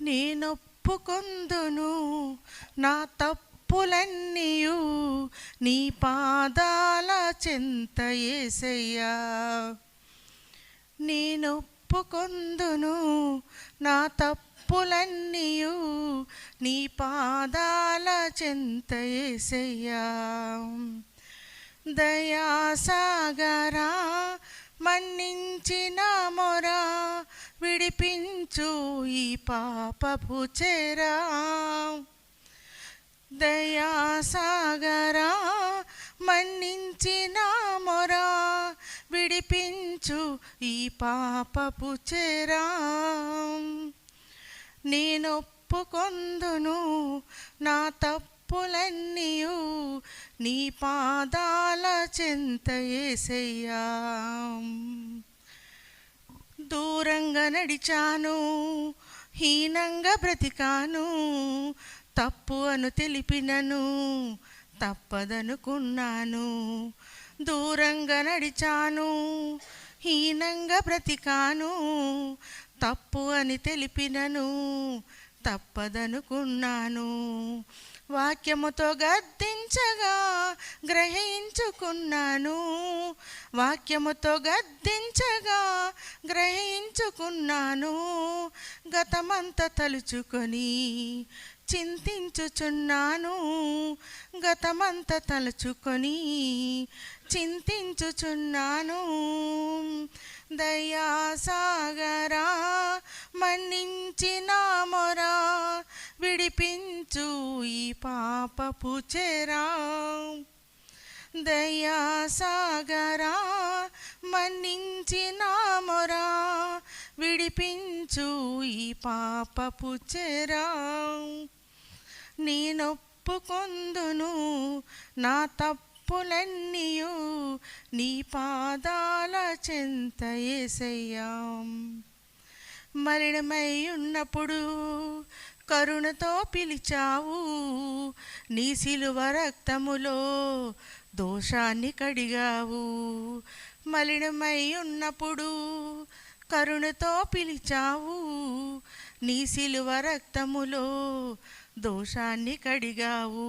నేనొప్పుకొందును నా తప్పులన్నీయు నీ పాదాల చెంత యేసయ్యా. నేనొప్పుకొందును నా తప్పులన్నీయు నీ పాదాల చెంత యేసయ్యా. దయాసాగరా మన్నించిన మొరా విడిపించు ఈ పాపపు చెరా. దయాసాగరా మన్నించిన మొరా విడిపించు ఈ పాపపు చెరా. నేనొప్పుకొందును నా తప్పులన్నీయు నీ పాదాల చెంత యేసయ్యా. దూరంగా నడిచాను, హీనంగా బ్రతికాను, తప్పు అను తెలిపినను తప్పదనుకున్నాను. దూరంగా నడిచాను, హీనంగా బ్రతికాను, తప్పు అని తెలిపినను తప్పదనుకున్నాను. వాక్యముతో గద్దించగా గ్రహించుకున్నాను, వాక్యముతో గద్దించగా గ్రహించుకున్నాను. గతమంతా తలుచుకొని చింతించుచున్నాను, గతమంతా తలుచుకొని చింతించుచున్నాను. దయాసాగరా మన్నించిన మొరా విడిపించు ఈ పాపపు చెరా. దయాసాగరా మన్నించిన మొరా విడిపించు ఈ పాపపు చెరా. నేనొప్పుకొందును నా తప్పులన్నీయు నీ పాదాల చెంత యేసయ్యా. మలినమై ఉన్నప్పుడు కరుణతో పిలిచావు, నీ సిలువ రక్తములో దోషాన్ని కడిగావు. మలినమై ఉన్నప్పుడు కరుణతో పిలిచావు, నీ సిలువ రక్తములో దోషాన్ని కడిగావు.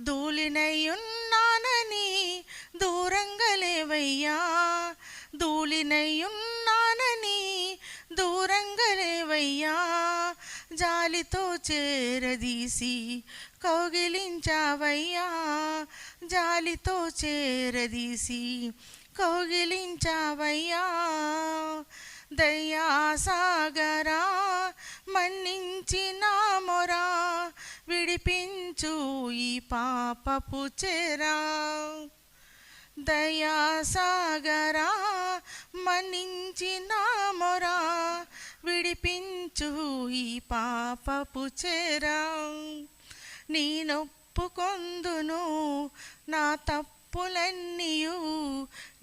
ధూళినై ఉన్నానని దూరంగా లేవయ్యా, ధూళినై ఉన్నానని దూరంగా లేవయ్యా. జాలితో చేరదీసి కౌగిలించావయ్యా, జాలితో చేరదీసి కౌగిలించావయ్యా. దయాసాగరా మన్నించిన మొరా విడిపించు ఈ పాపపు చెరా. దయాసాగరా మన్నించిన మొరా విడిపించు ఈ పాపపు చెరా. నేనొప్పుకొందును నా తప్పులన్నీయు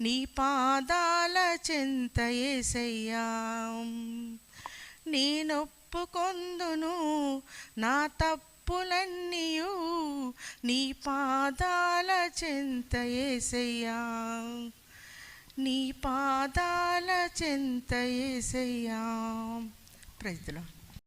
నీ పాదాల చెంత యేసయ్యా. నేనొప్పుకొందును నా తప్పులన్నీయు నీ పాదాల చెంత యేసయ్యా, నీ పాదాల చెంత యేసయ్యా. Praise the lord.